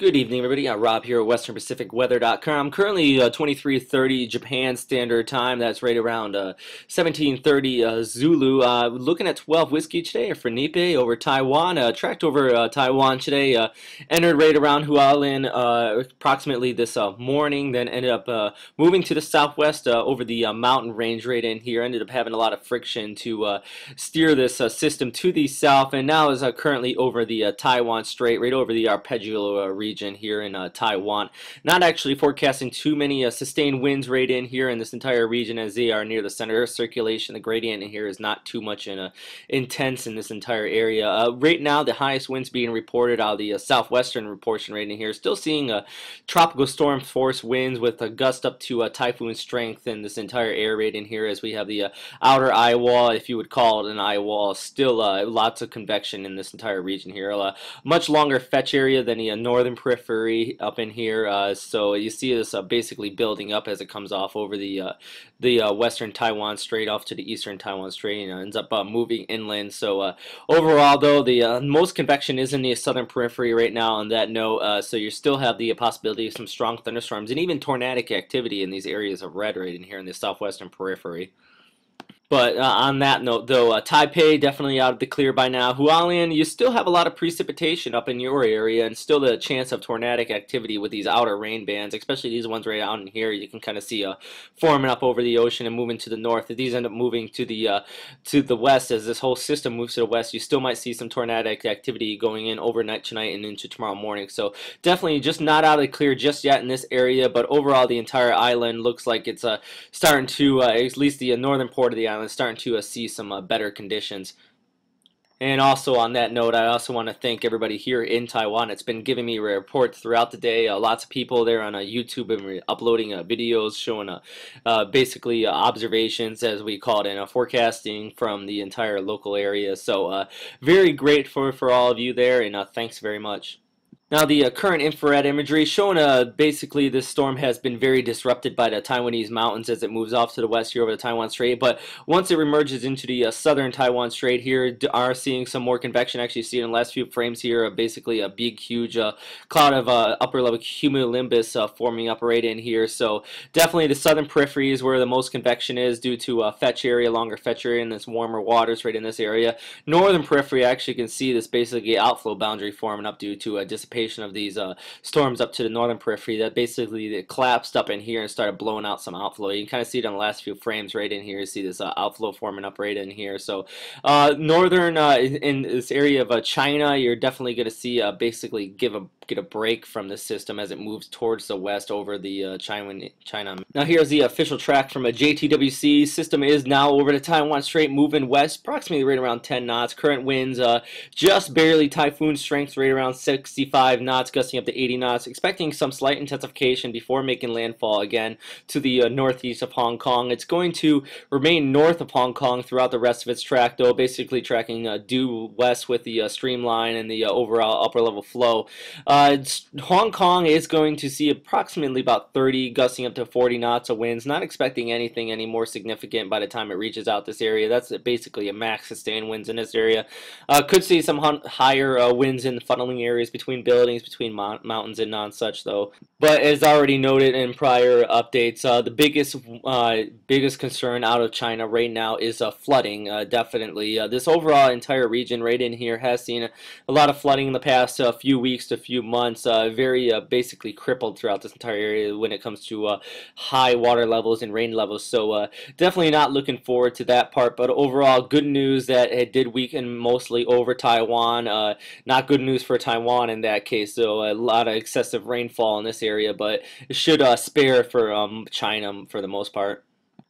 Good evening, everybody. Rob here at WesternPacificWeather.com. Currently 23:30 Japan Standard Time. That's right around 17:30 Zulu. Looking at 12 whiskey today, a Fanapi over Taiwan. Tracked over Taiwan today. Entered right around Hualien approximately this morning. Then ended up moving to the southwest over the mountain range right in here. Ended up having a lot of friction to steer this system to the south, and now is currently over the Taiwan Strait, right over the arpeggio region here in Taiwan. Not actually forecasting too many sustained winds right in here in this entire region, as they are near the center of circulation. The gradient in here is not too much intense in this entire area. Right now, the highest winds being reported out of the southwestern portion right in here. Still seeing tropical storm force winds with a gust up to typhoon strength in this entire area right in here, as we have the outer eye wall, if you would call it an eye wall. Still lots of convection in this entire region here. Much longer fetch area than the northern periphery up in here. So you see this basically building up as it comes off over the western Taiwan Strait off to the eastern Taiwan Strait, and ends up moving inland. So overall, though, the most convection is in the southern periphery right now on that note. So you still have the possibility of some strong thunderstorms and even tornadic activity in these areas of red right in here in the southwestern periphery. But on that note, though, Taipei definitely out of the clear by now. Hualien, you still have a lot of precipitation up in your area, and still the chance of tornadic activity with these outer rain bands, especially these ones right out in here. You can kind of see forming up over the ocean and moving to the north. If these end up moving to the west, as this whole system moves to the west, you still might see some tornadic activity going in overnight tonight and into tomorrow morning. So definitely just not out of the clear just yet in this area, but overall the entire island looks like it's starting to, at least the northern port of the island, starting to see some better conditions. And also on that note, I also want to thank everybody here in Taiwan. It's been giving me reports throughout the day. Lots of people there on YouTube and uploading videos showing basically observations, as we call it, and forecasting from the entire local area. So very grateful for all of you there, and thanks very much. Now, the current infrared imagery showing basically this storm has been very disrupted by the Taiwanese mountains as it moves off to the west here over the Taiwan Strait. But once it emerges into the southern Taiwan Strait here, are seeing some more convection. Actually, see in the last few frames here, basically a big, huge cloud of upper level cumulonimbus forming up right in here. So definitely the southern periphery is where the most convection is due to fetch area, longer fetch area, and this warmer waters right in this area. Northern periphery, actually can see this basically outflow boundary forming up due to dissipation of these storms up to the northern periphery that basically collapsed up in here and started blowing out some outflow. You can kind of see it on the last few frames right in here. You see this outflow forming up right in here. So northern in this area of China, you're definitely going to see basically get a break from the system as it moves towards the west over the China. Now here's the official track from a JTWC. System is now over the Taiwan Strait, moving west approximately right around 10 knots. Current winds just barely typhoon strength, right around 65 knots, gusting up to 80 knots. Expecting some slight intensification before making landfall again to the northeast of Hong Kong. It's going to remain north of Hong Kong throughout the rest of its track, though, basically tracking due west with the streamline and the overall upper level flow. Hong Kong is going to see approximately about 30, gusting up to 40 knots of winds. Not expecting anything any more significant by the time it reaches out this area. That's basically a max sustained winds in this area. Could see some higher winds in the funneling areas between buildings, between mountains and non-such, though. But as already noted in prior updates, the biggest concern out of China right now is flooding. Definitely, this overall entire region right in here has seen a lot of flooding in the past few weeks to few months. Very basically crippled throughout this entire area when it comes to high water levels and rain levels. So definitely not looking forward to that part. But overall, good news that it did weaken mostly over Taiwan. Not good news for Taiwan in that case, so a lot of excessive rainfall in this area, but it should spare for China for the most part.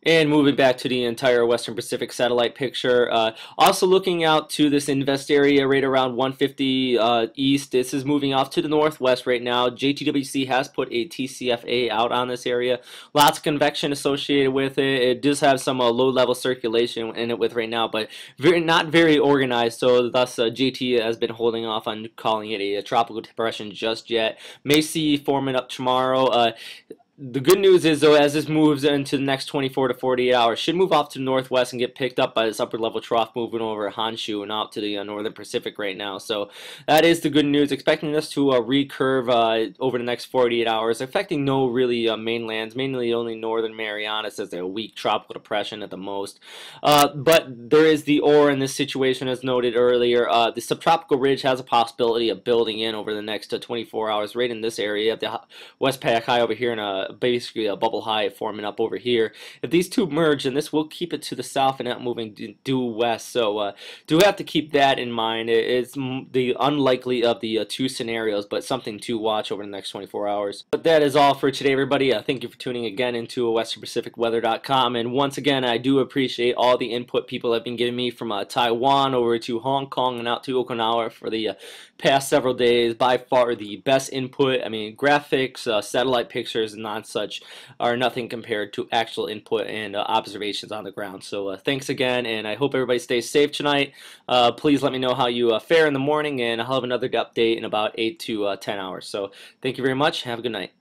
And moving back to the entire Western Pacific satellite picture, also looking out to this invest area right around 150 east. This is moving off to the northwest right now. JTWC has put a TCFA out on this area. Lots of convection associated with it. It does have some low-level circulation in it with right now, but not very organized. So thus, JT has been holding off on calling it a tropical depression just yet. May see forming up tomorrow. The good news is, though, as this moves into the next 24 to 48 hours, should move off to the northwest and get picked up by this upper level trough moving over Honshu and out to the northern Pacific right now. So that is the good news. Expecting this to recurve over the next 48 hours, affecting no really mainlands, mainly only northern Marianas as a weak tropical depression at the most. But there is the ore in this situation, as noted earlier. The subtropical ridge has a possibility of building in over the next 24 hours right in this area. The Westpac high over here and basically a bubble high forming up over here. If these two merge, then this will keep it to the south and not moving due west. So do have to keep that in mind. It's the unlikely of the two scenarios, but something to watch over the next 24 hours. But that is all for today, everybody. Thank you for tuning again into WesternPacificWeather.com. And once again, I do appreciate all the input people have been giving me from Taiwan over to Hong Kong and out to Okinawa for the past several days. By far the best input. I mean, graphics, satellite pictures, and such are nothing compared to actual input and observations on the ground. So thanks again, and I hope everybody stays safe tonight. Please let me know how you fare in the morning, and I'll have another update in about 8 to 10 hours. So thank you very much. Have a good night.